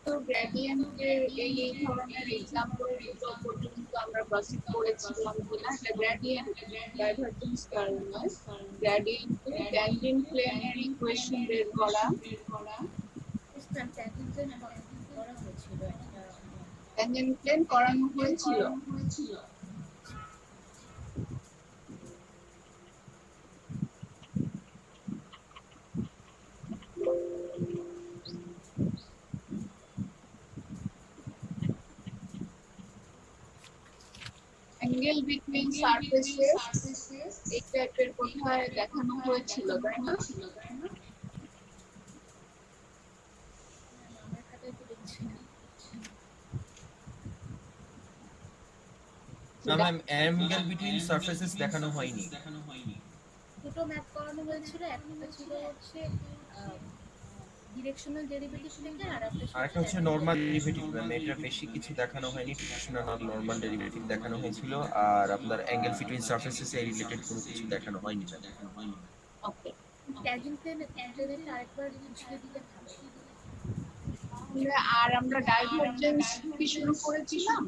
তো গ্রেডিয়েন্টের এই ধরনের এক্সাম্পল গুলো পর্যন্ত আমরা গসিপ করেছিলাম কিনা, এটা গ্রেডিয়েন্ট ডাইভারজেন্স কার্ভ, গ্রেডিয়েন্টে ট্যানজেন্ট প্লেনের ইকুয়েশন বের করা। ট্যানজেন্ট প্লেন করা হয়েছিল একটা, ট্যানজেন্ট প্লেন করানো হয়েছিল। অ্যাঙ্গেল বিটুইন সারফেসেস এই টাইপের কোথায় দেখানো হয়েছিল, তাই না? আমার খাতায় তো দেখছি না। না ম্যাম, অ্যাঙ্গেল বিটুইন সারফেসেস দেখানো হয়নি। দুটো ম্যাথ করানো হয়েছিল, একটা ছিল হচ্ছে ডিরেকশনাল ডেরিভেটিভ থেকে, আর আরেকটা হচ্ছে নরমাল ডেরিভেটিভ। ম্যাম এটা বেশি কিছু দেখানো হয়নি, ডিরেকশনাল আর নরমাল ডেরিভেটিভ দেখানো হয়েছিল, আর আপনার অ্যাঙ্গেল বিটুইন সারফেসেস এর রিলেটেড কোনো কিছু দেখানো হয়নি। ওকে, ট্যানজেন্ট প্লেনেরটা আরেকবার বুঝিয়ে দিলে ভালো। আর আমরা ডাইভারজেন্স কি শুরু করেছিলাম?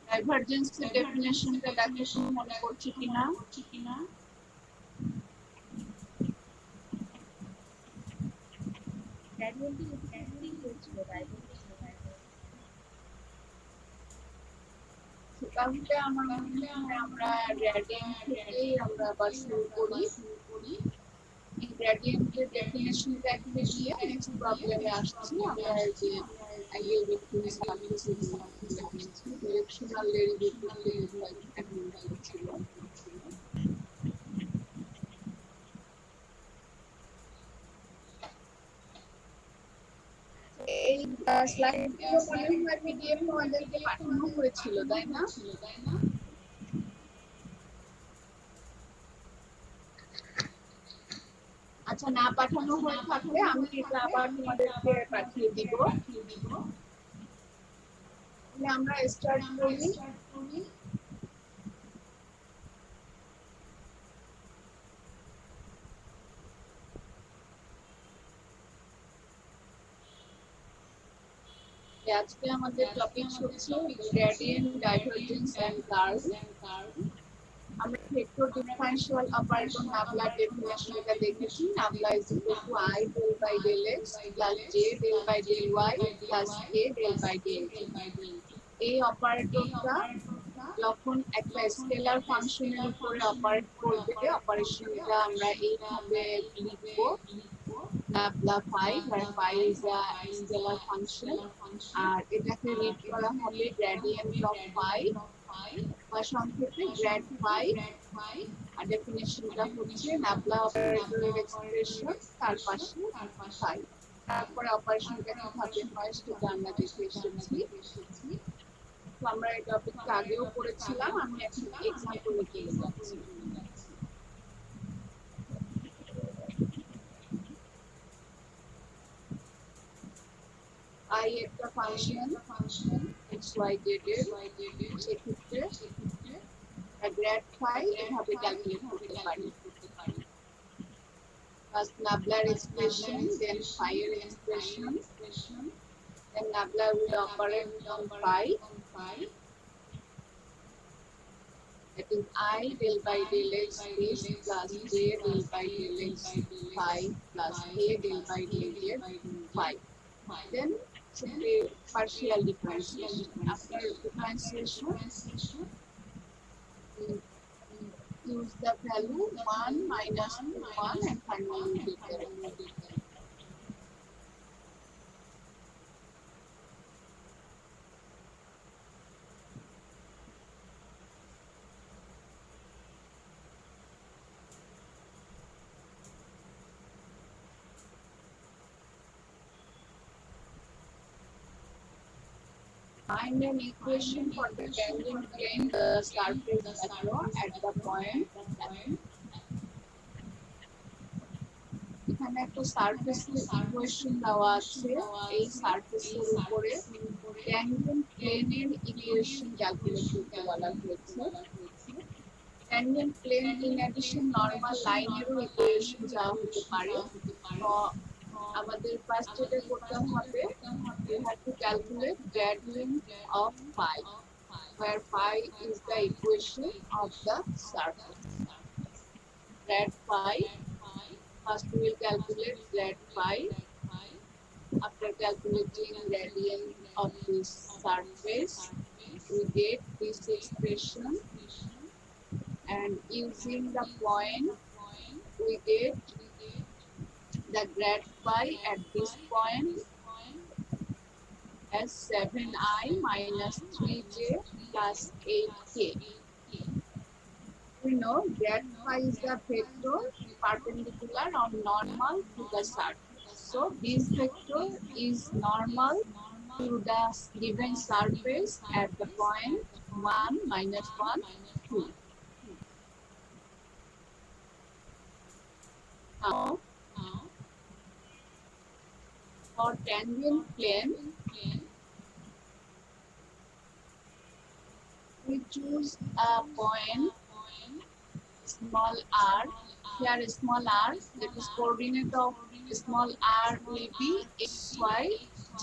ডাইভারজেন্সের ডেফিনিশনটা দেখো মনে করছে কিনা। তাহলে আমার মনে হয় আমরা গ্রেডিয়েন্ট থেকেই আমরা আবার শুরু করি। এই গ্রেডিয়েন্টের ডেফিনিশনটা একটু দিয়ে নেক্সট প্রবলেমে আসছি। আমরা যে angle between surfaces directional derivative এখন ছিল। এই স্লাইডগুলো মনে হয় পিডিএফ আমাদেরকে পাঠানো হয়েছিল, তাই না? আচ্ছা, না পাঠানো হয়ে থাকলে আমি এটা আবার তোমাদেরকে পাঠিয়ে দিব। আমরা স্টার্ট করি। আজকে আমাদের টপিক হচ্ছে গ্রেডিয়েন্ট, ডাইভারজেন্স এন্ড কার্ভ। আমরা ভেক্টর ডিফারেনশিয়াল অপারেটর নাবলার ডেফিনিশনটা দেখেছি। Nabla is equal to I del by del x plus j del by del y plus k del by del z। এই অপারেটরটা যখন একটা স্কেলার ফাংশনের উপরে অপারেট করবে, অপারেশনটা আমরা এইভাবে লিখবো, নাবলা phi, where phi is a scalar function, আর এটাকে রিড করা হবে গ্রেডিয়েন্ট অফ phi বা সংক্ষেপে গ্রেড phi। আর ডেফিনিশনটা হচ্ছে নাবলা অপারেটরের এক্সপ্রেশন, তার পাশে phi। তারপরে অপারেশনটা কিভাবে হয় সেটা আমরা দেখে এসেছি। তো আমরা এই টপিকটা আগেও পড়েছিলাম, আমি এখন এক্সাম্পলে চলে যাচ্ছি। I একটা ফাংশন x y z এর, সেক্ষেত্রে গ্রেড phi এভাবে ক্যালকুলেট করতে পারি। First Nabla expression, then phi expression, then Nabla will operate on phi. That is I del by del x this plus j del by del x phi plus k del by del z phi. Then should be partial differentiation. After differentiation, use the value 1 minus 1 and finally get the result. Find an equation for the tangent plane the surface across at the point. এখানে একটা সারফেসের equation দেওয়া আছে, এই সারফেসের উপরে tangent প্লেনের equation calculate করতে বলা হয়েছে। Tangent plane in addition normal লাইনেরও ইকুয়েশন দেওয়া হতে পারে। তো আমাদের ফার্স্ট যেটা করতে হবে, we have to calculate gradient of phi, where phi is the equation of the surface. Grad phi, first we will calculate grad phi. After calculating gradient of this surface, we get this expression, and using the point, we get the grad phi at this point as 7i minus 3j plus 8k. We know grad phi is the vector perpendicular or normal to the surface. So this vector is normal to the given surface at the point 1, minus 1, 2. Now, for tangent plane, we choose a point small r. Here small r, that is coordinate of small r will be x, y, z.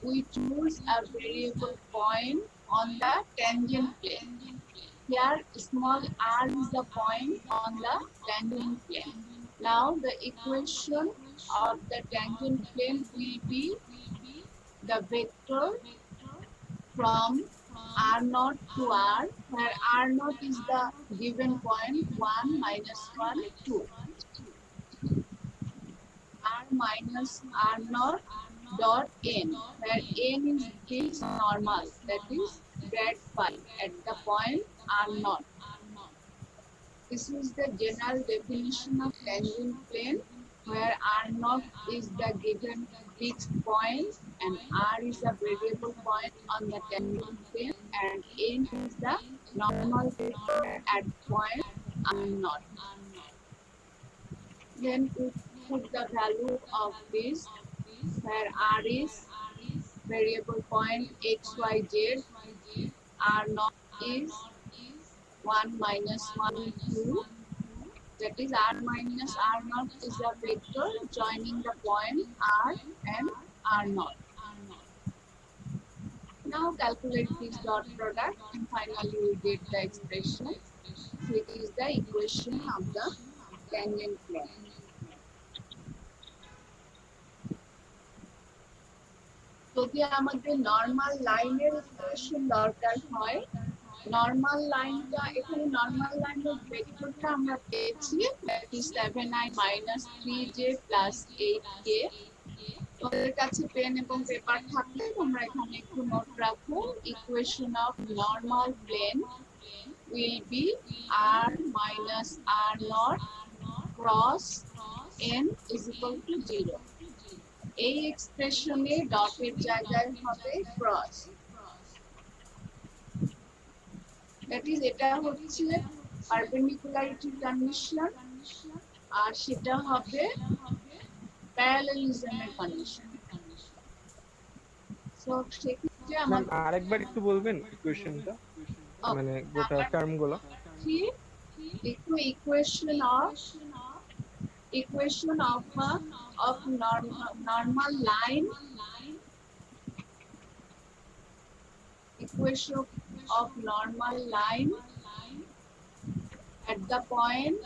We choose a variable point on the tangent plane. Here small r is the point on the tangent plane. Now the equation of the tangent plane will be the vector from r0 to r, where r0 is the given point 1, minus 1, 2. R minus r0 dot n, where n is this normal, that is grad phi at the point r0. This is the general definition of tangent plane, where r0 is the given fixed point and r is a variable point on the tangent plane, and n is the normal vector at point r0. Then we put the value of this, where r is variable point x, y, z, r0 is 1, minus 1, 2. That is r minus r0 is a vector joining the point r and r0. Now calculate this dot product, and finally we get the expression, which is the equation of the tangent plane. যদি আমাদের normal লাইনের equation দরকার হয়, normal লাইনটা, এখানে normal লাইনের ভেক্টরটা আমরা পেয়েছি, that is 7i minus 3j plus 8k. তোমাদের কাছে পেন এবং পেপার থাকলে তোমরা এখানে একটু নোট রাখো। Equation of normal plane will be r minus r0 cross n is equal to 0. এই এক্সপ্রেশনে ডটের জায়গায় হবে ক্রস। দ্যাট ইজ, এটা হচ্ছে পারপেন্ডিকুলারিটি কন্ডিশন, আর সেটা হবে প্যারালেলিজমের কন্ডিশন। সো সেক্ষেত্রে আমাদের আরেকবার একটু বলবেন ইকুয়েশনটা, মানে গোটা টার্মগুলো। একটু equation of normal line, equation of normal line at the point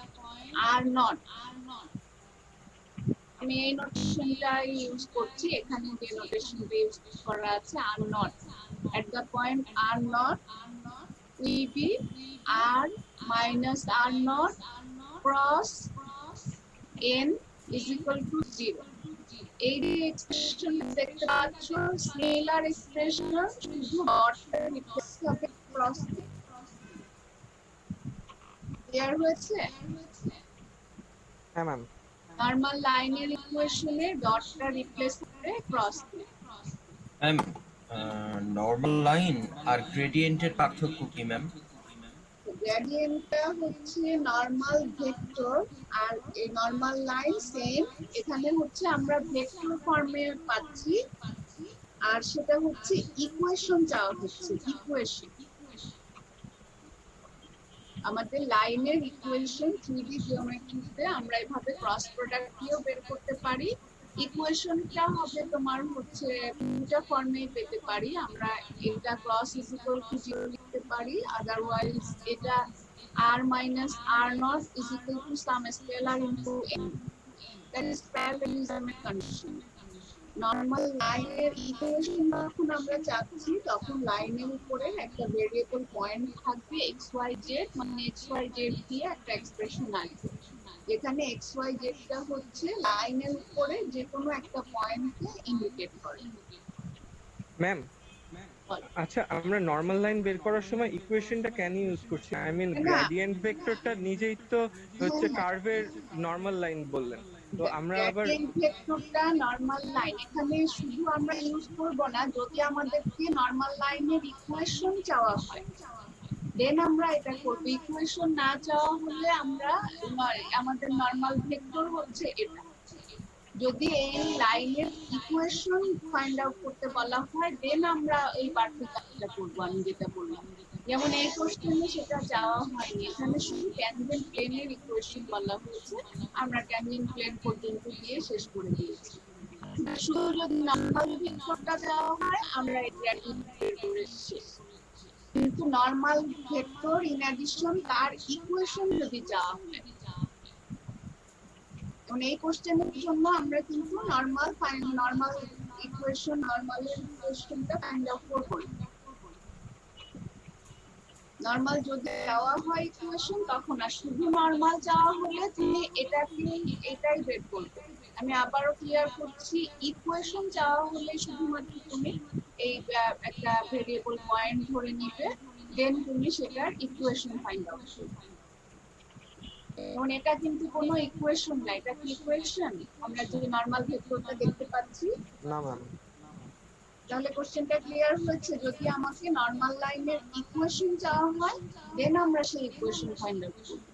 r0. আমি এই নোটেশনটা ইউজ করছি, এখানে যে নোটেশনটা ইউজ করা আছে r0 at the point r0 will be r minus r0 cross n is equal to 0. এই যে এক্সপ্রেশন দেখতে পাচ্ছ, স্কেলার এক্সপ্রেশন, শুধু ডটটা রিপ্লেস হবে ক্রস দিয়ে। ক্লিয়ার হয়েছে? হ্যাঁ ম্যাম। নরমাল লাইনের ইকুয়েশনে ডটটা রিপ্লেস করে ক্রস দিয়ে। ম্যাম, নরমাল লাইন আর গ্রেডিয়েন্টের পার্থক্য কি ম্যাম? গ্রেডিয়েন্টটা হচ্ছে নরমাল ভেক্টর, আর এই নরমাল লাইন সেম, এখানে হচ্ছে আমরা ভেক্টর ফর্মে পাচ্ছি, আর সেটা হচ্ছে ইকুয়েশন চাওয়া হচ্ছে। ইকুয়েশন, আমাদের লাইনের ইকুয়েশন 3D জিওমেট্রিতে আমরা এভাবে ক্রস প্রোডাক্ট দিয়েও বের করতে পারি, ইকুয়েশনটা হবে তোমার হচ্ছে দুটা ফর্মেই পেতে পারি আমরা। এটা ক্রস ইজ ইকুয়াল টু 0 লিখতে পারি, আদারওয়াইজ এটা r minus r naught is equal to some scalar into n, that is প্যারালেলিজমের কন্ডিশন। নরমাল লাইনের ইকুয়েশন যখন আমরা চাচ্ছি তখন লাইনের উপরে একটা ভেরিয়েবল পয়েন্ট থাকবে এক্স ওয়াই জেড, মানে এক্স ওয়াই জেড দিয়ে একটা এক্সপ্রেশন আসবে যেখানে এক্স ওয়াই জেডটা হচ্ছে লাইনের উপরে যে কোনো একটা পয়েন্টকে ইন্ডিকেট করে। ম্যাম, আচ্ছা আমরা নর্মাল লাইন বের করার সময় ইকুয়েশনটা কেন ইউজ করছি? আই মিন না, গ্রেডিয়েন্ট ভেক্টরটা নিজেই তো হচ্ছে কার্ভের নর্মাল লাইন বললেন, তো আমরা আবার গ্রেডিয়েন্ট ভেক্টরটা নরমাল লাইন এখানে শুধু আমরা ইউজ করব না যদি আমাদেরকে নরমাল লাইনের ইকুয়েশন চাওয়া হয়, দেন আমরা এটা করব। ইকুয়েশন না চাওয়া হলে আমরা আমাদের নরমাল ভেক্টর হচ্ছে এটা। যদি এই লাইনের ইকুয়েশন ফাইন্ড আউট করতে বলা হয় দেন আমরা এই বাড়তি কাজটা করবো, আমি যেটা বললাম। যেমন এই কোশ্চেনে সেটা চাওয়া হয়নি, এখানে শুধু ট্যানজেন্ট প্লেনের ইকুয়েশন বলা হয়েছে, আমরা ট্যানজেন্ট প্লেন পর্যন্ত দিয়ে শেষ করে দিয়েছি। শুধু যদি নরমাল ভেক্টরটা চাওয়া হয় আমরা এই গ্রেডিয়েন্ট বের করে শেষ। কিন্তু নরমাল ভেক্টর ইন অ্যাডিশন তার ইকুয়েশন যদি চাওয়া হয়, মানে এই কোশ্চেনের জন্য আমরা কিন্তু নরমাল ইকুয়েশন নরমালের ইকুয়েশনটা ফাইন্ড আউট করব। নরমাল যদি চাওয়া হয় ইকুয়েশন তখন, আর শুধু নরমাল চাওয়া হলে তুমি এটাই বের করবে। আমি আবারও ক্লিয়ার করছি, ইকুয়েশন চাওয়া হলে শুধুমাত্র তুমি এই একটা ভেরিয়েবল পয়েন্ট ধরে নিবে, দেন তুমি সেটার ইকুয়েশন ফাইন্ড আউট করবে। যেমন এটা কিন্তু কোনো ইকুয়েশন না, এটা কি ইকুয়েশন? আমরা যে নরমাল ভেক্টরটা দেখতে পাচ্ছি না ম্যাম। তাহলে কোশ্চেনটা ক্লিয়ার হয়েছে। যদি আমাকে নরমাল লাইনের ইকুয়েশন চাওয়া হয় দেন আমরা সেই ইকুয়েশন ফাইন্ড আউট করব।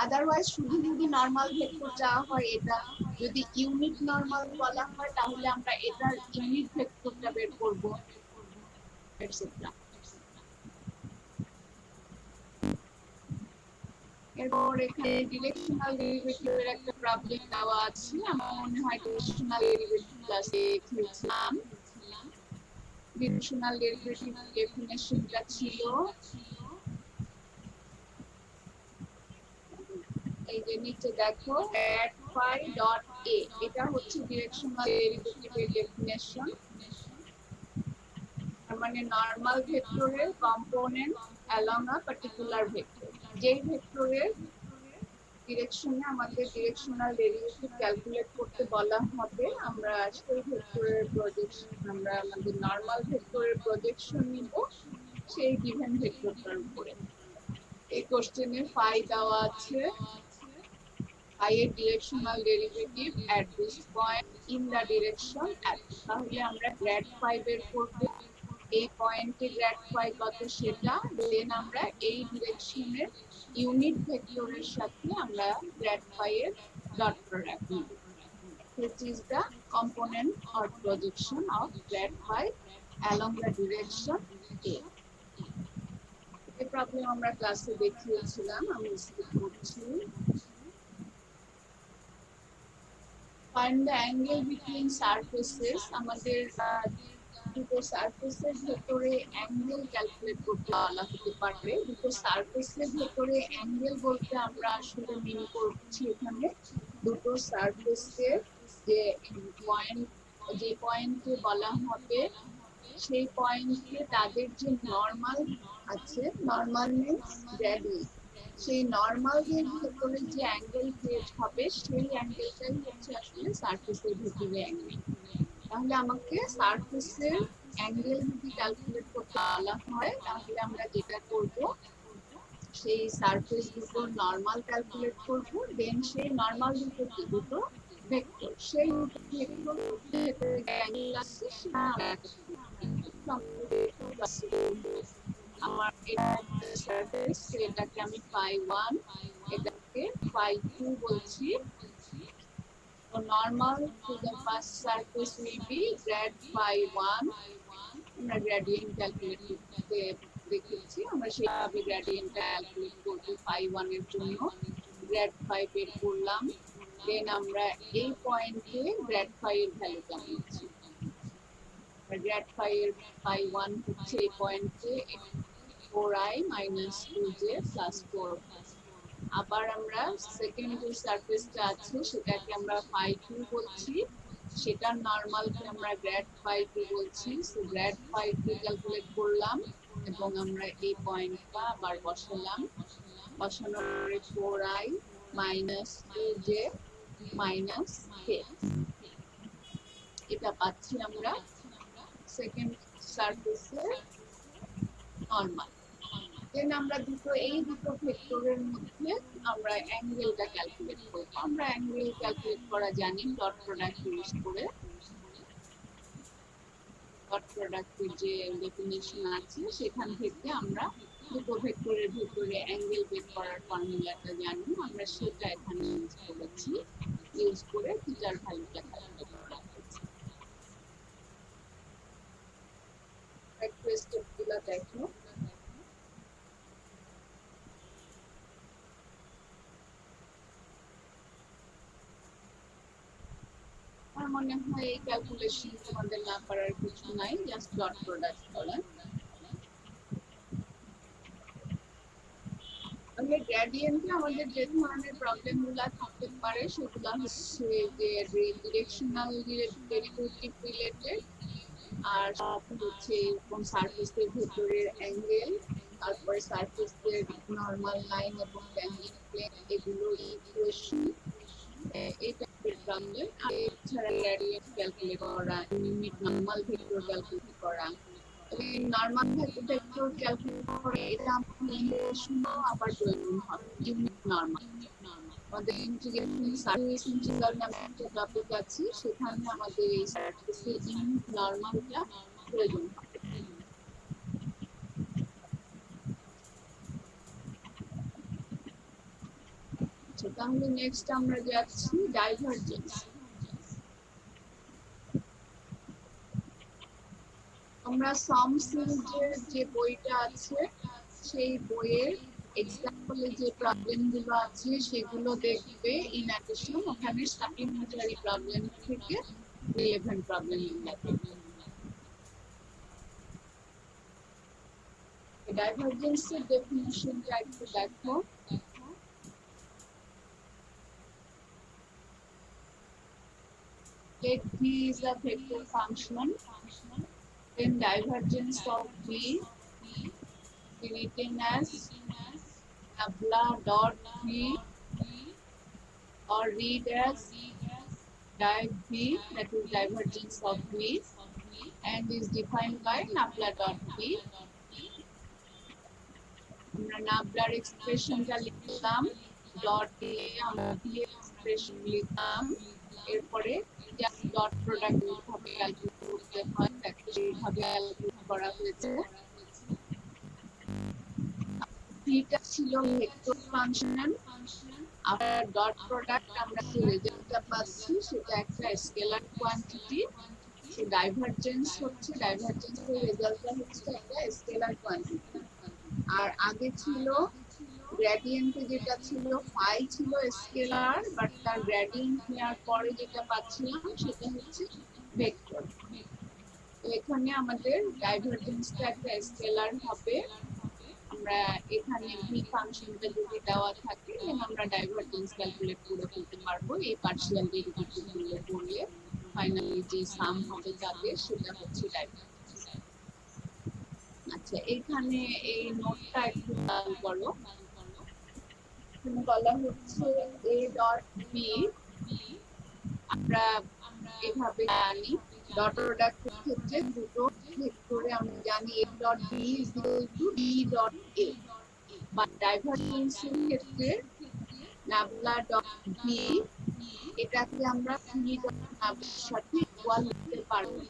আদারওয়াইজ শুধু যদি নরমাল ভেক্টর চাওয়া হয়, এটা যদি ইউনিট নরমাল বলা হয় তাহলে আমরা এটার ইউনিট ভেক্টরটা বের করব, এটসেট্রা। এরপর এখানে ডিরেকশনাল ডেরিভেটিভের একটা প্রবলেম দেওয়া আছে, আমার মনে হয় ডিরেকশনাল ডেরিভেটিভ ক্লাসে খেলছিলাম। ডিরেকশনাল ডেরিভেটিভ ডেফিনিশনটা ছিল এই যে নিচে দেখো at phi dot a, এটা হচ্ছে ডিরেকশনাল ডেরিভেটিভের ডেফিনিশন। মানে নরমাল ভেক্টরের component along a particular vector, যেই ভেক্টরের ডিরেকশনে আমাদের ডিরেকশনাল ডেরিভেটিভ ক্যালকুলেট করতে বলা হবে, আমরা সেই ভেক্টরের প্রজেকশন, আমরা আমাদের নরমাল ভেক্টরের প্রজেকশন নিব সেই গিভেন ভেক্টরটার উপরে। এই কোশ্চেনে ফাই দেওয়া আছে, ফাই এর directional derivative at this point in the direction at, তাহলে আমরা গ্র্যাড ফাই বের করব। এই পয়েন্টে গ্র্যাড ফাই কত সেটা, দেন আমরা এই ডিরেকশনের ইউনিট ভেক্টরের সাথে আমরা গ্র্যাড ফাই এর ডট প্রোডাক্ট নিব, which is the component or projection of grad phi along the direction a. এই প্রবলেম আমরা ক্লাসে দেখিয়েছিলাম, আমি স্কিপ করছি। Find the angle between surfaces, আমাদের দুটো সারফেসের ভেতরে অ্যাঙ্গেল ক্যালকুলেট করতে বলা হতে পারে। দুটো সারফেসের ভেতরে অ্যাঙ্গেল বলতে আমরা আসলে মিন করছি এখানে দুটো সারফেসের যে পয়েন্টকে বলা হবে সেই পয়েন্টে তাদের যে নরমাল আছে, নরমাল মিনস গ্রেডিয়েন্ট, সেই নরমাল এর ভেতরে যে অ্যাঙ্গেল ক্রিয়েট হবে সেই অ্যাঙ্গেলটাই হচ্ছে আসলে সারফেসের ভেতরে অ্যাঙ্গেল। তাহলে আমাকে সারফেসের অ্যাঙ্গেল যদি ক্যালকুলেট করতে বলা হয় তাহলে আমরা যেটা করব, সেই সারফেস দুটো নরমাল ক্যালকুলেট করব, দেন সেই নরমাল দুটো ভেক্টর, সেই ভেক্টর ভেতরে অ্যাঙ্গেল আছে সেটা আমার এটা সারফেস, এটাকে আমি phi1 এটাকে phi2 বলছি। So normal to the first surface will be grad phi1, আমরা গ্রেডিয়েন্ট ক্যালকুলেট করতে দেখেছি, আমরা সেইভাবে গ্রেডিয়েন্ট ক্যালকুলেট করব phi1 এর জন্য। গ্রেড phi বের করলাম, দেন আমরা এই পয়েন্টে গ্রেড ফাই এর ভ্যালুটা নিচ্ছি। গ্রেড ফাই এর ফাই 1 হচ্ছে এই পয়েন্টে 4i minus 2j plus 4। আবার আমরা সেকেন্ড যে সারফেসটা আছে সেটাকে আমরা ফাই 2 বলছি, সেটার নরমালকে আমরা গ্রেড ফাই 2 বলছি। সো গ্রেড ফাই 2 ক্যালকুলেট করলাম এবং আমরা এই পয়েন্টটা আবার বসালাম। বসানোর পরে 4i minus 2j minus k, এটা পাচ্ছি আমরা সেকেন্ড সারফেসের নরমাল। দেন আমরা এই দুটো ভেক্টরের মধ্যে আমরা অ্যাঙ্গেলটা ক্যালকুলেট করব। আমরা অ্যাঙ্গেল ক্যালকুলেট করা জানি ডট প্রোডাক্ট ইউজ করে। ডট প্রোডাক্টের যে ডেফিনিশন আছে সেখান থেকে আমরা দুটো ভেক্টরের ভিতরে অ্যাঙ্গেল বের করার ফর্মুলাটা জানি, আমরা সেটা এখানে ইউজ করেছি। ইউজ করে থিটার ভ্যালুটা ক্যালকুলেট করা হয়েছে। একটু স্টেপগুলো দেখো। আমার মনে হয় এই ক্যালকুলেশন তোমাদের না করার কিছু নাই, জাস্ট ডট প্রোডাক্ট করা। তাহলে গ্রেডিয়েন্টে আমাদের যে ধরনের প্রবলেমগুলো থাকতে পারে সেগুলো হচ্ছে যে ডিরেকশনাল ডেরিভেটিভ রিলেটেড, আর সাথে হচ্ছে এরকম সারফেসের ভেতরের অ্যাঙ্গেল, তারপরে সারফেসের নরমাল লাইন এবং ট্যানজেন্ট প্লেন, এগুলো ইকুয়েশন, এই টাইপের প্রবলেম। আর এছাড়া গ্রেডিয়েন্ট ক্যালকুলেট করা, ইউনিট নরমাল ভেক্টর ক্যালকুলেট করা, নরমাল ভেক্টর ক্যালকুলেট করে এটা আমাদের ইন্টিগ্রেশনও আবার প্রয়োজন হবে। ইউনিট নরমাল আমাদের ইন্টিগ্রেশন সারফেস ইন্টিগ্রাল নামে একটা টপিক আছে, সেখানে আমাদের এই সারফেসের ইউনিট নরমালটা প্রয়োজন হবে। আচ্ছা, তাহলে নেক্সট আমরা যাচ্ছি ডাইভারজেন্স। আমরা সাম সিরিজের যে বইটা আছে সেই বইয়ের এক্সাম্পলে যে প্রবলেমগুলো আছে সেগুলো দেখবে। ইন অ্যাডিশন ওখানে সাপ্লিমেন্টারি প্রবলেম থেকে রিলেভেন্ট প্রবলেমগুলো দেখবে। ডাইভারজেন্সের ডেফিনিশনটা একটু দেখো। Let V is a vector function, then divergence of V is written as nabla dot V or read as div V, that is divergence of V, and is defined by nabla dot V. আমরা নাবলার এক্সপ্রেশনটা লিখলাম, dot দিয়ে আমরা V expression লিখলাম, এরপরে dot product কিভাবে calculate করতে হয় তাকে সেইভাবে ক্যালকুলেট করা হয়েছে। থিটা ছিল ভেক্টর ফাংশন, আর ডট প্রোডাক্ট আমরা যে রেজাল্টটা পাচ্ছি সেটা একটা স্কেলার কোয়ান্টিটি। সো ডাইভারজেন্স হচ্ছে, ডাইভারজেন্সের রেজাল্টটা হচ্ছে একটা স্কেলার কোয়ান্টিটি। আর আগে ছিল গ্রেডিয়েন্টে যেটা ছিল ফাই ছিল স্কেলার, বাট তার গ্রেডিয়েন্ট নেওয়ার পরে যেটা পাচ্ছিলাম সেটা হচ্ছে ভেক্টর। তো এখানে আমাদের ডাইভারজেন্সটা একটা স্কেলার হবে। আমরা এখানে ভি ফাংশনটা যদি দেওয়া থাকে দেন আমরা ডাইভারজেন্স ক্যালকুলেট করে ফেলতে পারবো। এই পার্শিয়াল ডেরিভেটিভ গুলো করলে ফাইনালি যে সাম হবে তাদের সেটা হচ্ছে ডাইভারজেন্স। আচ্ছা, এখানে এই নোটটা একটু খেয়াল করো। বলা হচ্ছে এ ডট বি, আমরা এভাবে জানি ডট প্রোডাক্টের ক্ষেত্রে দুটো ভেক্টরে আমরা জানি a dot b is equal to b dot a, বা ডাইভারজেন্সের ক্ষেত্রে নাবলা ডট বি এটাকে আমরা বি ডট নাবলার সাথে ইকুয়াল করতে পারবো।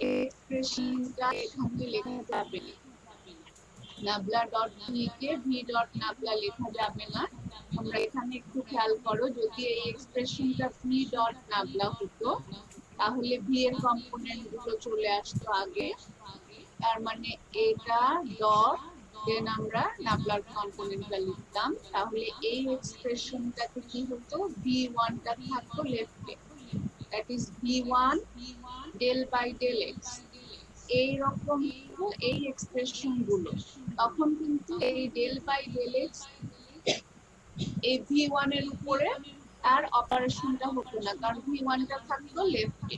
এই এক্সপ্রেশনটা এখানে লেখা যাবে না, নাবলা ডট ভি কে ভি ডট নাবলা লেখা যাবে না। আমরা এখানে একটু খেয়াল করো, যদি এই এক্সপ্রেশনটা ভি ডট নাবলা হতো তাহলে ভি এর কম্পোনেন্ট গুলো চলে আসতো আগে, তার মানে এটা ডট দেন আমরা নাবলার কম্পোনেন্টটা লিখতাম, তাহলে এই এক্সপ্রেশনটাতে কি হতো, v1টা থাকতো লেফটে, that is v1 del by del x. এইরকম এই এক্সপ্রেশন গুলো, তখন কিন্তু এই ডেল বাই ডেল এক্স এই v1 এর উপরে আর অপারেশনটা হতো না, কারণ v1টা থাকতো লেফটে।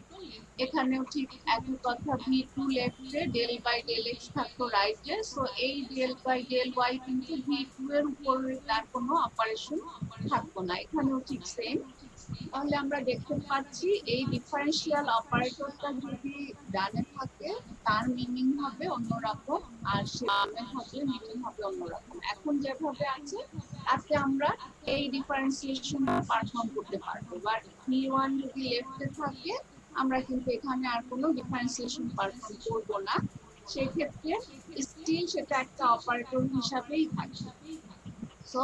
এখানেও ঠিক একই কথা, v2 লেফটে, ডেল বাই ডেল এক্স থাকতো রাইটে। সো এই ডেল বাই ডেল ওয়াই কিন্তু v2 এর উপরে তার কোনো অপারেশন থাকতো না, এখানেও ঠিক সেম। তাহলে আমরা দেখতে পাচ্ছি এই ডিফারেন্সিয়াল অপারেটরটা যদি ডানে থাকে তার মিনিং হবে অন্যরকম, আর সে বামে থাকলে মিনিং হবে অন্যরকম। এখন যেভাবে আছে তাতে আমরা এই ডিফারেন্সিয়েশন পারফর্ম করতে পারবো, বাট v1 যদি লেফটে থাকে আমরা কিন্তু এখানে আর কোনো ডিফারেন্সিয়েশন পারফর্ম করব না, সেক্ষেত্রে স্টিল সেটা একটা অপারেটর হিসাবেই থাকবে। সো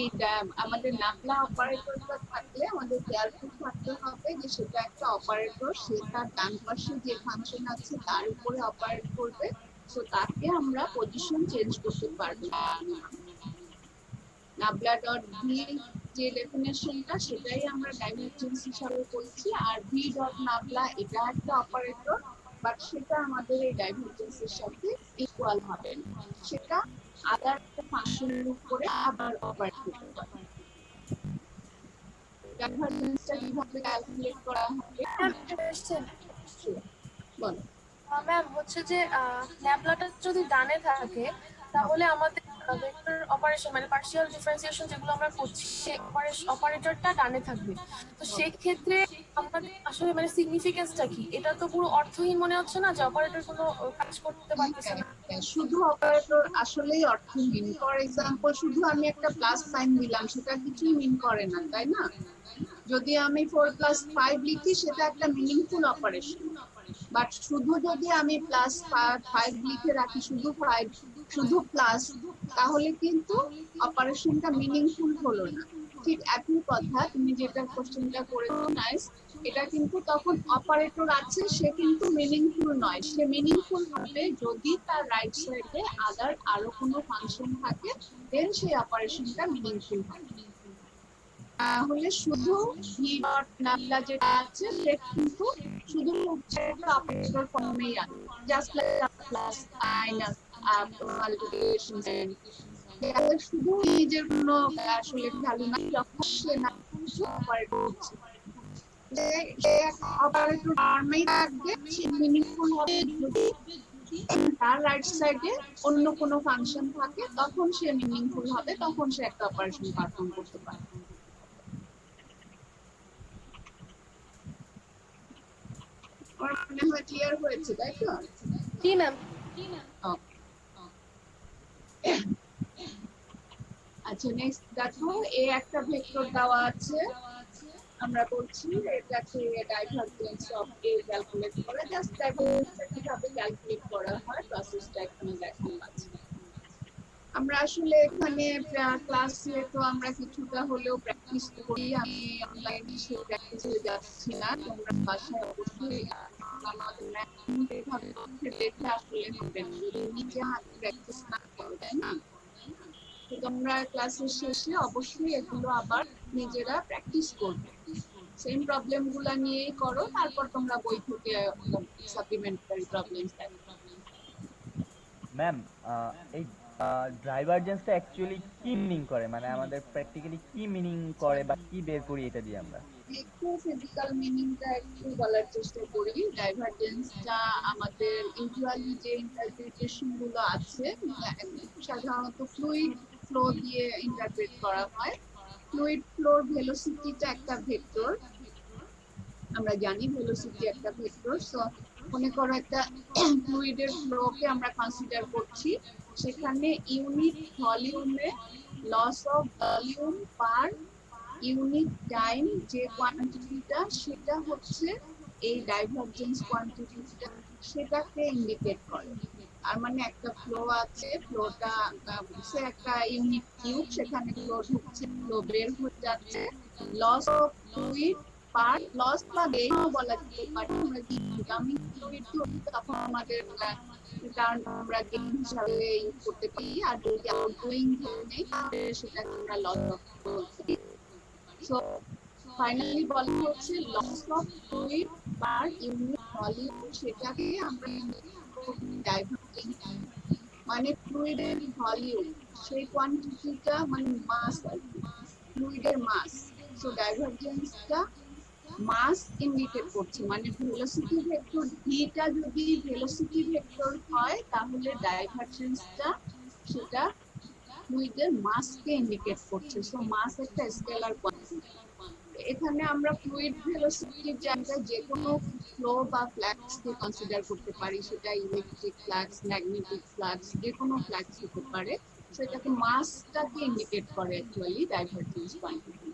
এইটা আমাদের নাবলা অপারেটরটা থাকলে আমাদের কেয়ারফুল থাকতে হবে যে সেটা একটা অপারেটর, সে তার ডান পাশে যে ফাংশন আছে তার উপরে অপারেট করবে, সো তাকে আমরা পজিশন চেঞ্জ করতে পারবো না। নাবলা ডট ভি যে ডেফিনেশনটা সেটাই আমরা ডাইভারজেন্স হিসাবে বলছি, আর ভি ডট নাবলা এটা একটা অপারেটর, বাট সেটা আমাদের এই ডাইভারজেন্সের সাথে ইকুয়াল হবে না, সেটা আদার একটা ফাংশনের উপরে আবার অপারেট করতে পারে। ডাইভারজেন্সটা কিভাবে ক্যালকুলেট করা হবে বলো। ম্যাম হচ্ছে যে ন্যাবলাটা যদি ডানে থাকে তাহলে আমাদের ভেক্টর অপারেশন মানে পার্শিয়াল ডিফারেন্সিয়েশন যেগুলো আমরা করছি সেই অপারেটরটা ডানে থাকবে। তো সেই ক্ষেত্রে আমাদের আসলে মানে সিগনিফিকেন্সটা কি, এটা তো পুরো অর্থহীন মনে হচ্ছে না যে অপারেটর কোনো কাজ করতে পারতেছে না? শুধু অপারেটর আসলেই অর্থহীন। ফর এক্সাম্পল শুধু আমি একটা প্লাস সাইন দিলাম সেটা কিছুই মিন করে না, তাই না? যদি আমি 4+5 লিখি সেটা একটা মিনিংফুল অপারেশন, বাট শুধু যদি আমি +5 লিখে রাখি, শুধু 5 শুধু প্লাস, তাহলে কিন্তু অপারেশনটা মিনিংফুল হলো না। ঠিক একই কথা তুমি যেটা কোশ্চেনটা করেছো নাইস, এটা কিন্তু তখন অপারেটর আছে, সে কিন্তু মিনিংফুল নয়। সে মিনিংফুল হবে যদি তার রাইট সাইডে আদার আরো কোনো ফাংশন থাকে, দেন সেই অপারেশনটা মিনিংফুল হয়। তাহলে শুধু ভি ডট নাবলা যেটা আছে সে কিন্তু শুধু অপারেটর ফর্মেই আছে, just like plus minus multiplication তাহলে শুধু নিজের কোনো আসলে ভ্যালু না, যখন সে না কিছু অপারেট করছে সে অপারেটর ফর্মেই থাকবে, সে মিনিংফুল হবে যদি তার রাইট সাইডে অন্য কোনো ফাংশন থাকে, তখন সে মিনিংফুল হবে, তখন সে একটা অপারেশন পারফর্ম করতে পারে। আমার মনে হয় ক্লিয়ার হয়েছে, তাই তো? জি ম্যাম। আচ্ছা নেক্সট দেখো, এ একটা ভেক্টর দেওয়া আছে, আমরা বলছি এটাকে ডাইভারজেন্স অফ এ ক্যালকুলেট করা। জাস্ট ডাইভারজেন্সটা কিভাবে ক্যালকুলেট করা হয় প্রসেসটা এখানে দেখানো আছে। আমরা আসলে এখানে ক্লাসে তো আমরা কিছুটা হলেও প্র্যাকটিস করি, আমি অনলাইনে সে প্র্যাকটিসে যাচ্ছি না, তোমরা বাসায় অবশ্যই আমাদের ম্যাক্সিমাম দেখে আসলে হবে না যদি নিজে হাতে প্র্যাকটিস না করো, তাই না? তো তোমরা ক্লাসের শেষে অবশ্যই এগুলো আবার নিজেরা প্র্যাকটিস করবে, সেম প্রবলেম গুলা নিয়েই করো, তারপর তোমরা বই থেকে সাপ্লিমেন্টারি প্রবলেমস দেখো। ম্যাম এই ডাইভারজেন্সটা অ্যাকচুয়ালি কি মিনিং করে, মানে আমাদের প্র্যাকটিক্যালি কি মিনিং করে বা কি বের করি এটা দিয়ে আমরা? একটু ফিজিক্যাল মিনিংটা একটু বলার চেষ্টা করি। ডাইভারজেন্সটা আমাদের ইউজুয়ালি যে ইন্টারপ্রিটেশন গুলো আছে সাধারণত ফ্লুইড ফ্লো দিয়ে ইন্টারপ্রেট করা হয়। ফ্লুইড ফ্লোর ভেলোসিটিটা একটা ভেক্টর, আমরা জানি ভেলোসিটি একটা ভেক্টর। সো মনে করো একটা ফ্লুইডের ফ্লোকে আমরা কনসিডার করছি, সেখানে ইউনিট ভলিউমে loss of volume per unit time যে কোয়ান্টিটিটা, সেটা হচ্ছে এই ডাইভারজেন্স কোয়ান্টিটিটা, সেটাকে ইন্ডিকেট করে। আর মানে একটা ফ্লো আছে, ফ্লোটা সে একটা ইউনিট কিউব, সেখানে ফ্লো ঢুকছে, ফ্লো বের হয়ে যাচ্ছে, loss of fluid per loss বা গেইনও বলা যেতে পারে। আমরা যদি ইনকামিং ফ্লুইড ধরি তখন আমাদের কারণ আমরা গেইন হিসাবে ইউজ করতে পারি, আর যদি আউটগোয়িং ধরে নেই তাহলে সেটাকে আমরা লস অফ বলতে পারি। সো ফাইনালি বলা হচ্ছে loss of fluid per unit volume, সেটাকে আমরা ডাইভারজেন্স, মানে ফ্লুইডের ভলিউম, সেই কোয়ান্টিটিটা মানে মাস আর কি, ফ্লুইডের মাস। সো ডাইভারজেন্সটা মাস ইন্ডিকেট করছে, মানে ভেলোসিটি ভেক্টর ভিটা যদি ভেলোসিটি ভেক্টর হয় তাহলে ডাইভারজেন্সটা সেটা ফ্লুইডের মাসকে ইন্ডিকেট করছে। সো মাস একটা স্কেলার কোয়ান্টিটি। এখানে আমরা ফ্লুইড ভেলোসিটির জায়গায় যে কোনো ফ্লো বা ফ্লাক্স কে কনসিডার করতে পারি, সেটা ইলেকট্রিক ফ্লাক্স, ম্যাগনেটিক ফ্লাক্স, যে কোনো ফ্লাক্স হতে পারে। সেটাকে মাসটাকে ইন্ডিকেট করে অ্যাকচুয়ালি ডাইভারজেন্স কোয়ান্টিটি।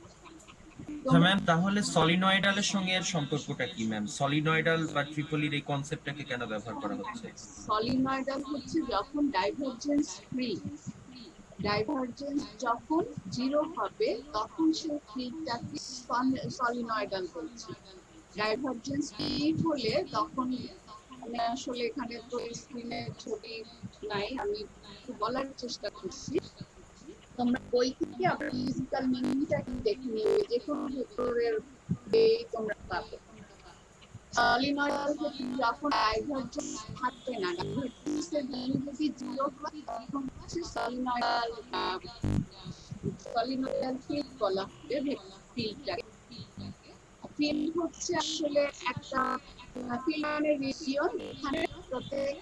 আচ্ছা ম্যাম, তাহলে সলিনয়েডালের সঙ্গে এর সম্পর্কটা কি ম্যাম? সলিনয়েডাল বা ট্রিপলির এই কনসেপ্টটাকে কেন ব্যবহার করা হচ্ছে? সলিনয়েডাল হচ্ছে যখন ডাইভারজেন্স ফ্রি, ডাইভারজেন্স যখন জিরো হবে তখন সেই ফিল্ডটাকে সলিনয়েডাল বলছি। ডাইভারজেন্স ফ্রি হলে তখন, মানে আসলে এখানে তো স্ক্রিনে ছবি নাই, আমি একটু বলার চেষ্টা করছি। তোমরা বই থেকে আবার ফিজিক্যাল মিনিংটা একটু দেখে নিবে, যে কোনো ভেক্টরের তোমরা পাবে। সলিনয়েডাল হচ্ছে যখন ডাইভারজেন্স থাকবে না, ডাইভারজেন্সের ভ্যালু যদি জিরো হয় তখন হচ্ছে সলিনয়েডাল, সলিনয়েডাল ফিল্ড বলা হবে ফিল্ডটাকে। ফিল্ড হচ্ছে আসলে একটা ফিল্ড মানে রিজিয়ন, এখানে প্রত্যেক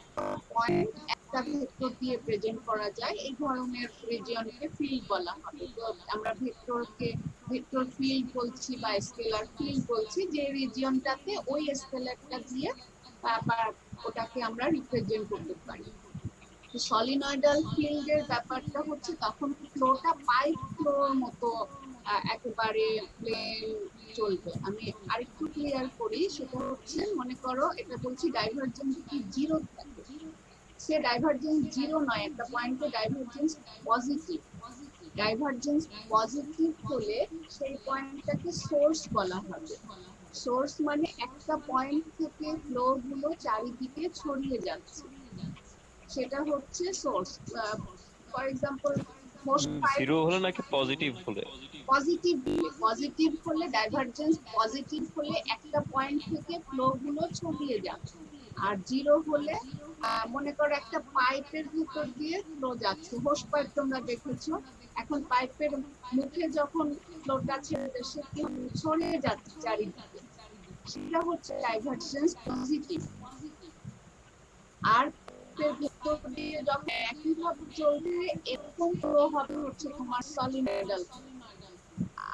পয়েন্ট একটা ভেক্টর দিয়ে প্রেজেন্ট করা যায়, এই ধরনের রিজিয়নকে ফিল্ড বলা হবে। তো আমরা ভেক্টরকে ভেক্টর ফিল্ড বলছি বা স্কেলার ফিল্ড বলছি, যে রিজিয়নটাতে ওই স্কেলারটা দিয়ে আবার ওটাকে আমরা রিপ্রেজেন্ট করতে পারি। সলিনয়েডাল ফিল্ডের ব্যাপারটা হচ্ছে তখন ফ্লোটা পাইপ ফ্লোর মতো একেবারে প্লেন চলবে। আমি আরেকটু ক্লিয়ার করি, সেটা হচ্ছে মনে করো এটা বলছি ডাইভারজেন্স যদি জিরো থাকে, সে ডাইভারজেন্স জিরো নয়, একটা পয়েন্টে ডাইভারজেন্স পজিটিভ। ডাইভারজেন্স পজিটিভ হলে সেই পয়েন্টটাকে সোর্স বলা হবে। সোর্স মানে একটা পয়েন্ট থেকে ফ্লো গুলো চারিদিকে ছড়িয়ে যাচ্ছে, সেটা হচ্ছে সোর্স। ফর এক্সাম্পল জিরো হলে নাকি পজিটিভ হলে? পজিটিভ হলে ডাইভারজেন্স পজিটিভ হলে একটা পয়েন্ট থেকে ফ্লো গুলো ছড়িয়ে যাবে। আর জিরো হলে মনে করো একটা পাইপের ভিতর দিয়ে ফ্লো যাচ্ছে, হোস পাইপ তোমরা দেখেছো, এখন পাইপের মুখে যখন ফ্লোটা ছেড়ে সে কি ছড়িয়ে যাচ্ছে চারিদিকে, সেটা হচ্ছে ডাইভারজেন্স পজিটিভ। আর ভেতর দিয়ে যখন একইভাবে চলবে এরকম ফ্লো হবে হচ্ছে তোমার সলিনয়েডাল।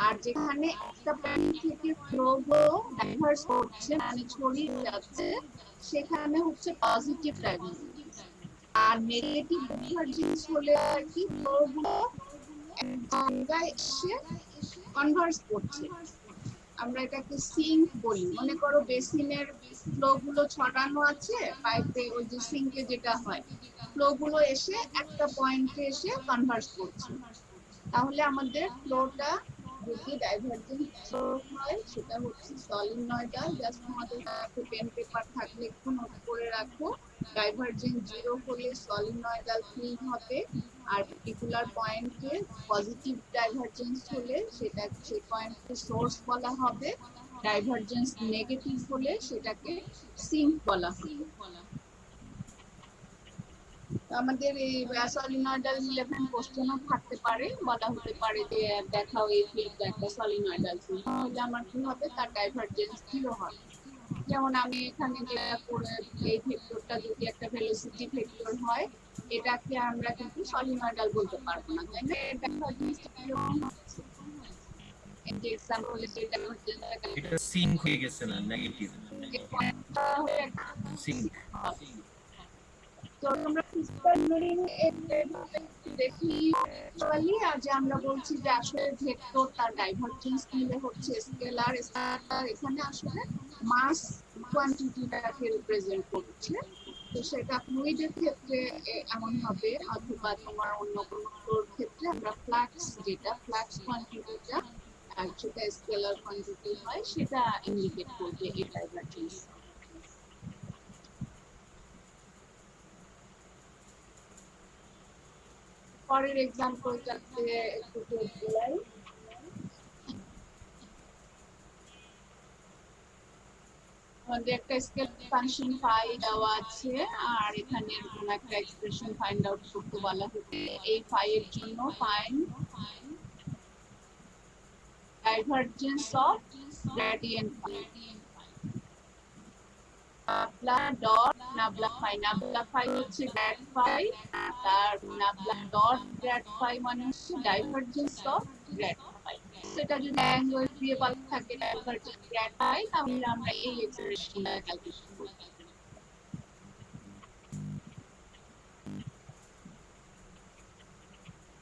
আর যেখানে একটা পয়েন্ট থেকে ফ্লো গুলো ডাইভার্স করছে মানে ছড়িয়ে যাচ্ছে, সেখানে হচ্ছে পজিটিভ ডাইভারজেন্স। আর নেগেটিভ ডাইভারজেন্স হলে আর কি ফ্লো গুলো এক জায়গায় এসে কনভার্স করছে, আমরা এটাকে সিঙ্ক বলি। মনে করো বেসিনের ফ্লো গুলো ছড়ানো আছে পাইপে, ওই যে সিঙ্কে যেটা হয়, ফ্লো গুলো এসে একটা পয়েন্টে এসে কনভার্স করছে। তাহলে আমাদের ফ্লোটা যদি ডাইভারজেন্স হয় সেটা হচ্ছে সলিনয়েডাল। জাস্ট তোমাদের কাছে পেন পেপার থাকলে একটু নোট করে রাখো, ডাইভারজেন্স জিরো হলে সলিনয়েডাল ফিল্ড হবে, আর পার্টিকুলার পয়েন্টে পজিটিভ ডাইভারজেন্স হলে সেটা সেই পয়েন্টকে সোর্স বলা হবে, ডাইভারজেন্স নেগেটিভ হলে সেটাকে সিঙ্ক বলা হবে। আমাদের এই সলিনয়েডাল 11 কোশ্চেনও থাকতে পারে, বলা হতে পারে যে দেখাও এই ফিল্ডটা একটা সলিনয়েডাল ফিল্ড, তাহলে আমার কি হবে, তার ডাইভারজেন্স জিরো হবে। যেমন আমি এখানে যেটা করে, এই ভেক্টরটা যদি একটা ভেলোসিটি ভেক্টর হয়, এটাকে আমরা কিন্তু সলিনয়েডাল বলতে পারবো না, তাই না? এর ডাইভারজেন্সটা কিরকম হচ্ছে, এই যে এক্সাম্পলে যে ডাইভারজেন্সটা এটা সিঙ্ক হয়ে গেছে না, নেগেটিভ সিঙ্ক। তো আমরা ফিজিক্যাল মিনিং দেখি অ্যাকচুয়ালি, আর যে আমরা বলছি যে আসলে ভেক্টর তার ডাইভারজেন্স নিলে হচ্ছে স্কেলার, স্কেলার এখানে আসলে মাস কোয়ান্টিটিটাকে রিপ্রেজেন্ট করছে। তো সেটা ফ্লুইডের ক্ষেত্রে এমন হবে, অথবা তোমার অন্য কোনো ফ্লোর ক্ষেত্রে আমরা ফ্লাক্স, যেটা ফ্লাক্স কোয়ান্টিটিটা আর সেটা স্কেলার কোয়ান্টিটি হয়, সেটা ইন্ডিকেট করবে এই ডাইভারজেন্স। পরের এক্সাম্পলটাতে একটু বলাই। আমাদের একটা স্কেল ফাংশন ফাই দেওয়া আছে আর এখানে এরকম একটা এক্সপ্রেশন ফাইন্ড আউট করতে বলা হচ্ছে। এই ফাই এর জন্য find divergence of gradient phi. Nabla dot nabla phi, nabla phi হচ্ছে গ্রেড ফাই, তার নাবলা ডট গ্রেড ফাই মানে হচ্ছে ডাইভারজেন্স অফ গ্রেড ফাই। সেটা যদি অ্যাঙ্গেল দিয়ে বলা থাকে ডাইভারজেন্স গ্রেড ফাই, তাহলে আমরা এই এক্সপ্রেশনটা ক্যালকুলেট করব।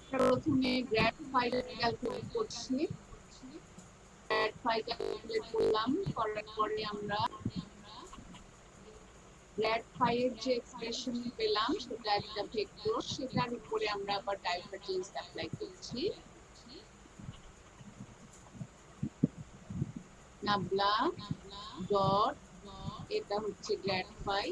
প্রথমে গ্রেড ফাই ক্যালকুলেট করছি। গ্রেড ফাই ক্যালকুলেট করলাম, করার পরে আমরা গ্রেড ফাই এর যে এক্সপ্রেশন পেলাম সেটা একটা ভেক্টর, সেটার উপরে আমরা আবার ডাইভারজেন্স অ্যাপ্লাই করছি। নাবলা ডট, এটা হচ্ছে গ্রেড ফাই,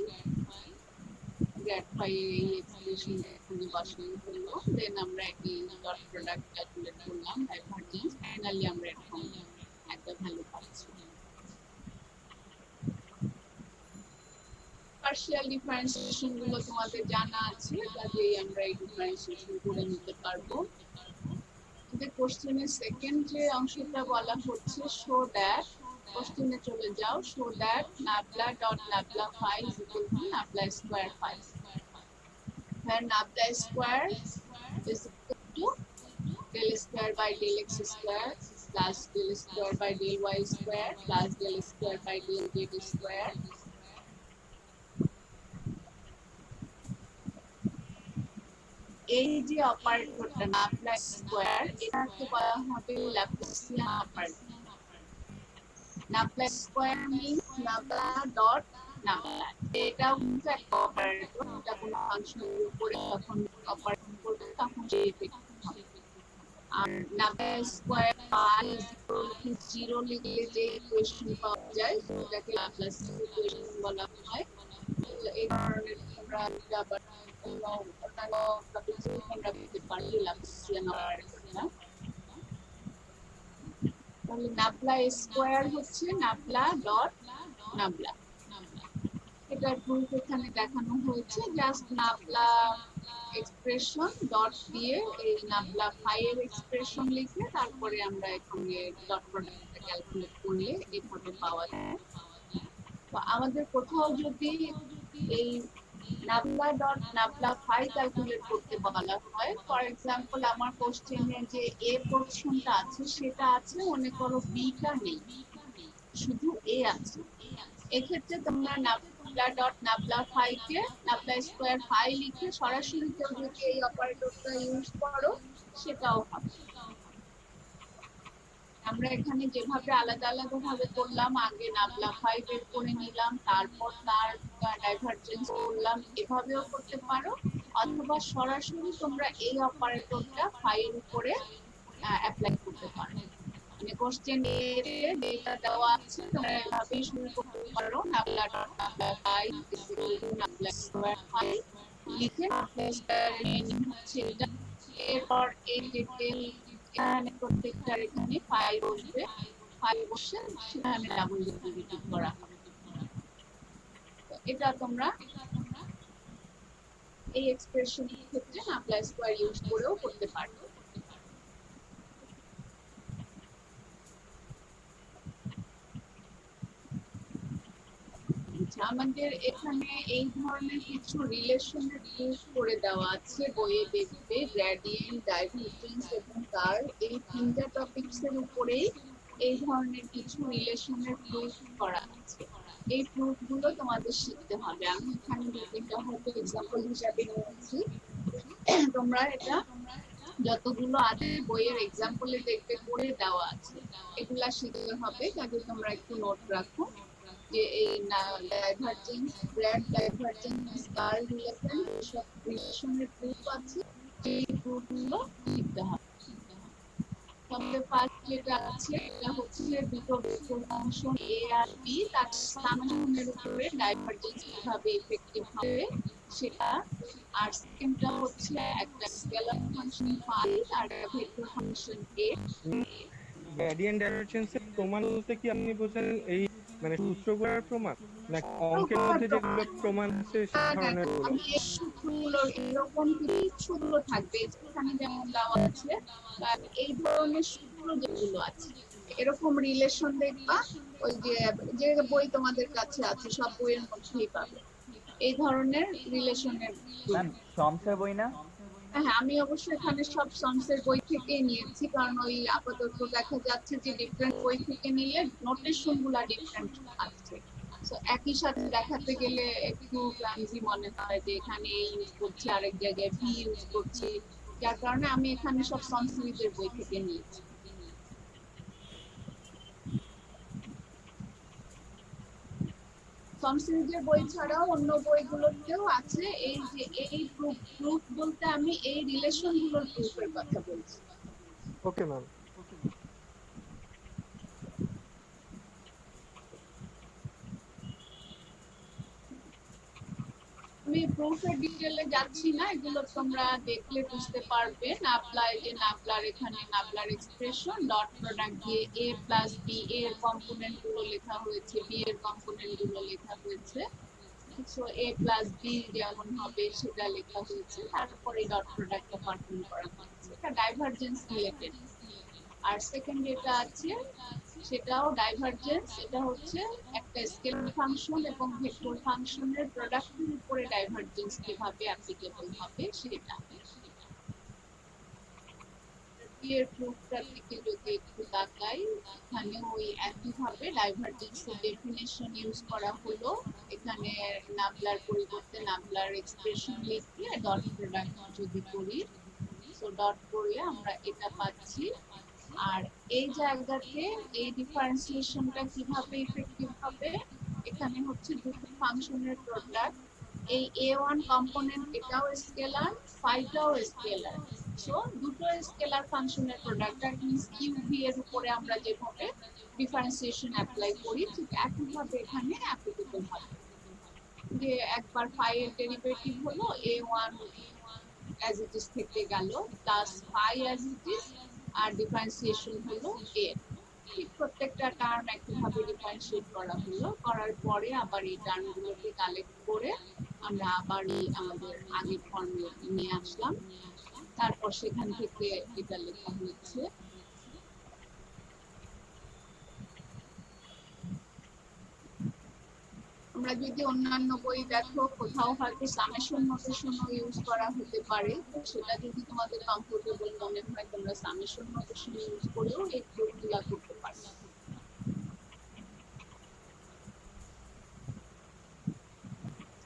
গ্রেড ফাই এই এক্সপ্রেশন এখানে বসানো হলো। দেন আমরা এই ডট প্রোডাক্ট ক্যালকুলেট করলাম ডাইভারজেন্স, ফাইনালি আমরা এরকম একটা ভ্যালু পাচ্ছি। পার্শিয়াল ডিফারেন্সিয়েশন গুলো তোমাদের জানা আছে, কাজেই আমরা এই ডিফারেন্সিয়েশন করে নিতে পারবো। আমাদের কোশ্চেনের সেকেন্ড যে অংশটা বলা হচ্ছে শো দ্যাট, কোশ্চেনে চলে যাও, show that nabla dot nabla phi is equal to nabla square phi, where nabla square is equal to del square by del x square plus del square by del y square plus del square by del z square. এই যে অপারেটরটা নাবলা square, এটাকে বলা হবে Laplacian operator. Nabla square means nabla dot nabla, এটাও কিন্তু একটা operator, এটা কোনো ফাংশনের উপরে যখন অপারেট করবে তখন সেই ইফেক্ট হবে। আর nabla square pi is equal to 0 লিখলে যে ইকুয়েশন পাওয়া যায় সেটাকে ল্যাপ্লাসিয়ান ইকুয়েশন বলা হয়। এই ধরনের আমরা আবার অন্যান্য টপিকসে আমরা পেতে পারি ল্যাপ্লাসিয়ান অপারেটরটা। তাহলে নাবলা স্কয়ার হচ্ছে নাবলা ডট নাবলা, এটা প্রুফ এখানে দেখানো হয়েছে। জাস্ট নাবলা এক্সপ্রেশন ডট দিয়ে এই নাবলা ফাই এর এক্সপ্রেশন লিখে তারপরে আমরা এখানে ডট প্রোডাক্টটা ক্যালকুলেট করলে এইভাবে পাওয়া যায়। তো আমাদের কোথাও যদি এই নাবলা ডট নাবলা ফাই ক্যালকুলেট করতে বলা হয়, ফর এক্সাম্পল আমার কোশ্চেনে যে এ পোরশনটা আছে সেটা আছে, মনে করো বিটা নেই, শুধু এ আছে, এক্ষেত্রে তোমরা নাবলা ডট নাবলা ফাই কে নাবলা স্কয়ার ফাই লিখে সরাসরি কেউ যদি এই অপারেটরটা ইউজ করো সেটাও হবে। আমরা এখানে যেভাবে আলাদা আলাদা ভাবে করলাম, আগে নাবলা ফাই বের করে নিলাম, তারপর তার ডাইভারজেন্স করলাম, এভাবেও করতে পারো, অথবা সরাসরি তোমরা এই অপারেটরটা ফাই এর উপরে অ্যাপ্লাই করতে পারো। মানে কোশ্চেন এতে ডেটা দেওয়া আছে, তোমরা এভাবেই শুরু করতে পারো, nabla dot nabla phi is equal to nabla square phi লিখে, নাবলা স্কয়ার এর মিনিং হচ্ছে এটা, এরপর এই ডিটেইল এখানে প্রত্যেকটার এখানে ফাই বসবে, ফাই বসে সেখানে ডাবল ডেরিভেটিভ করা হবে। তো এটা তোমরা এই এক্সপ্রেশনের ক্ষেত্রে নাবলা স্কয়ার ইউজ করেও করতে পারো। আমাদের এখানে এই ধরনের কিছু রিলেশনের প্রুফ করে দেওয়া আছে, বইয়ে দেখবে গ্রেডিয়েন্ট, ডাইভারজেন্স এবং কার্ভ, এই তিনটা টপিকস এর উপরেই এই ধরনের কিছু রিলেশনের প্রুফ করা আছে। এই প্রুফ গুলো তোমাদের শিখতে হবে। আমি এখানে দুটো হয়তো এক্সাম্পল হিসাবে নিয়েছি, তোমরা এটা যতগুলো আছে বইয়ের এক্সাম্পলে দেখবে করে দেওয়া আছে, এগুলা শিখতে হবে, কাজে তোমরা একটু নোট রাখো যে এই divergence, grade divergence, curve relation, এসব রিলেশনের প্রুফ আছে, এই প্রুফগুলো শিখতে হবে। তবে ফার্স্ট যেটা আছে এটা হচ্ছে দুটো ভেক্টর ফাংশন এ আর বি, তার সামেশনের উপরে ডাইভারজেন্স কিভাবে ইফেক্টিভ হবে সেটা, আর সেকেন্ডটা হচ্ছে একটা স্কেলার ফাংশন ফাই আর একটা ভেক্টর ফাংশন এ। গ্রেডিয়েন্ট ডাইভারজেন্সের প্রমাণ বলতে কি আপনি বোঝেন এই মানে সূত্রগুলোর প্রমাণ, নাকি অঙ্কের মধ্যে যেগুলো প্রমাণ আছে সে ধরনের গুলো? আমি এই সূত্রগুলো এরকম কিছু সূত্র থাকবে যেখানে যেমন দেওয়া আছে, এই ধরনের সূত্র যেগুলো আছে এরকম রিলেশন দেখবা, ওই যে যে বই তোমাদের কাছে আছে সব বইয়ের মধ্যেই পাবে এই ধরনের রিলেশনের গ্রুপ। ম্যাম শমসের বই না? হ্যাঁ, আমি অবশ্য এখানে সব সায়েন্সের বই থেকে নিয়েছি, কারণ ওই আপাতত দেখা যাচ্ছে যে ডিফারেন্ট বই থেকে নিলে নোটেশন গুলা ডিফারেন্ট আছে। তো একই সাথে দেখাতে গেলে একটু ক্লামজি মনে হয় যে এখানে এ ইউজ করছি আরেক জায়গায় বি ইউজ করছি, যার কারণে আমি এখানে সব সংস্কৃতের বই থেকে নিয়েছি। সংস্কৃতের বই ছাড়াও অন্য বইগুলোতেও আছে এই যে এই প্রুফ। প্রুফ বলতে আমি এই রিলেশন গুলোর প্রুফের কথা বলছি। Okay ma'am. আমি প্রুফের ডিটেইলে যাচ্ছি না, এগুলো তোমরা দেখলে বুঝতে পারবে। নাবলার যে নাবলার এখানে নাবলার এক্সপ্রেশন ডট প্রোডাক্ট দিয়ে a প্লাস বি এর কম্পোনেন্ট গুলো লেখা হয়েছে, বি এর কম্পোনেন্ট গুলো লেখা হয়েছে। সো a প্লাস বি যেমন হবে সেটা লেখা হয়েছে, তারপরে ডট প্রোডাক্টটা পারফর্ম করা হয়েছে। এটা ডাইভারজেন্স রিলেটেড। আর সেকেন্ড যেটা আছে সেটাও ডাইভারজেন্স, এটা হচ্ছে একটা স্কেলার ফাংশন এবং ভেক্টর ফাংশনের প্রোডাক্টের উপরে ডাইভারজেন্স কিভাবে অ্যাপ্লিকেবল হবে সেটা। এর প্রুফটার দিকে যদি একটু তাকাই, এখানে ওই একই ভাবে ডাইভারজেন্সের ডেফিনেশন ইউজ করা হলো। এখানে নাবলার পরিবর্তে নাবলার এক্সপ্রেশন লিখে ডট প্রোডাক্ট যদি করি, সো ডট করলে আমরা এটা পাচ্ছি। আর এই জায়গাতে এই ডিফারেন্সিয়েশনটা কিভাবে ইফেক্টিভ হবে, এখানে হচ্ছে দুটো ফাংশনের প্রোডাক্ট, এই a1 কম্পোনেন্ট এটাও স্কেলার, ফাইটাও স্কেলার। সো দুটো স্কেলার ফাংশনের প্রোডাক্ট, দ্যাট মিন্স ইউভি এর উপরে আমরা যেভাবে ডিফারেন্সিয়েশন অ্যাপ্লাই করি ঠিক একইভাবে এখানে অ্যাপ্লিকেবল হবে। যে একবার ফাই এর ডেরিভেটিভ হলো a1 অ্যাজ ইট ইজ থেকে গেল plus phi as it is, আর ডিফারেন্সিয়েশন হলো এ। ঠিক প্রত্যেকটা টার্ম একইভাবে ডিফারেন্সিয়েট করা হলো, করার পরে আবার এই টার্মগুলোকে কালেক্ট করে আমরা আবার আমাদের আগের ফর্মে নিয়ে আসলাম, তারপর সেখান থেকে এটা লেখা হয়েছে। আমরা যদি অন্যান্য বই দেখো কোথাও হয়তো সামেশন নোটেশনও ইউজ করা হতে পারে, তো সেটা যদি তোমাদের কমফোর্টেবল মনে হয় তোমরা সামেশন নোটেশন ইউজ করেও এই প্রুফগুলা করতে পারো।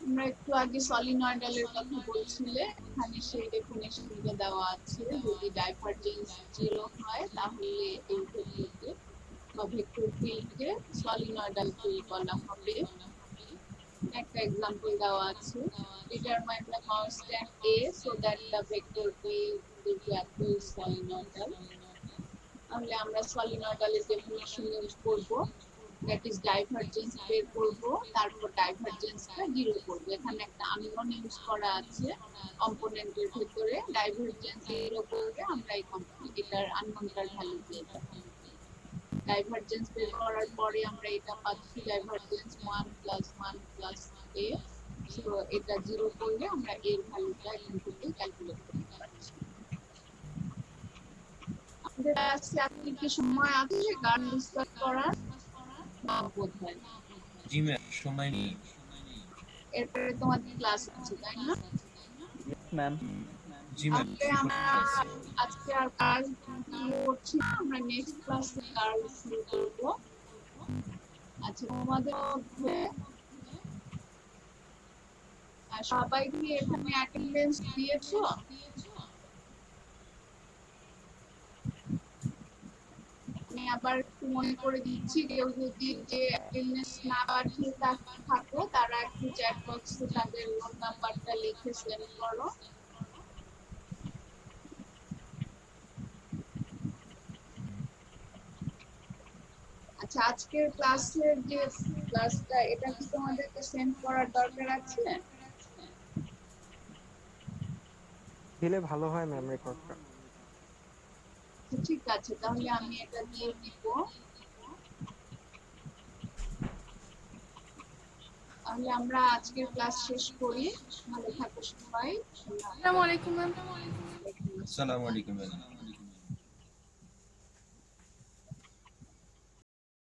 আমরা একটু আগে সলিনয়েডালের কথা বলছিলে, এখানে সেই ডেফিনেশনটা দেওয়া আছে। যদি ডাইভারজেন্স জিরো হয় তাহলে এই ভেক্টরকে বা ভেক্টর ফিল্ডকে সলিনয়েডাল ফিল্ড বলা হবে। একটা এক্সাম্পল দেওয়া আছে, determine the constant a so that the vector b is equal to solenoidal। তাহলে আমরা সলিনয়েডালের ডেফিনিশন ইউজ করব, দ্যাট ইজ ডাইভারজেন্স বের করব, তারপর ডাইভারজেন্সটা জিরো করব। এখানে একটা আননোন ইউজ করা আছে কম্পোনেন্টের ভিতরে, ডাইভারজেন্স জিরো করলে আমরা এই এটার আননোনটার ভ্যালু পেয়ে যাব। ডাইভারজেন্স বের করার পরে আমরা এটা পাচ্ছি divergence 1 plus 1 plus a। So এটা জিরো করলে আমরা এর ভ্যালুটা এখান থেকে ক্যালকুলেট করতে পারছি। আমাদের কাছে আজকে কি সময় আছে গান ডিসকাস করার? না বোধ হয়। জি ম্যাম, সময় নেই। এরপরে তোমাদের ক্লাস আছে তাই না? Yes ma'am. জি ম্যাম, তাহলে আমরা আজকে আর কাজ শুরু করছি না, আমরা নেক্সট ক্লাসে কাজ শুরু করব। আচ্ছা, তোমাদের মধ্যে সবাই কি এখানে অ্যাটেন্ডেন্স দিয়েছো? আমি আবার একটু মনে করে দিচ্ছি, কেউ যদি যে অ্যাটেন্ডেন্স না পাঠিয়ে থাকো তারা একটু চ্যাট বক্সে তাদের রোল নাম্বারটা লিখে সেন্ড করো। আচ্ছা, আজকের ক্লাসের যে ক্লাসটা এটা কি তোমাদেরকে সেন্ড করার দরকার আছে? দিলে ভালো হয় ম্যাম রেকর্ডটা। ঠিক আছে, তাহলে আমি এটা দিয়ে দিব। তাহলে আমরা আজকের ক্লাস শেষ করি। ভালো থাকো সবাই। আসসালামু আলাইকুম ম্যাম। আসসালামু আলাইকুম ম্যাম।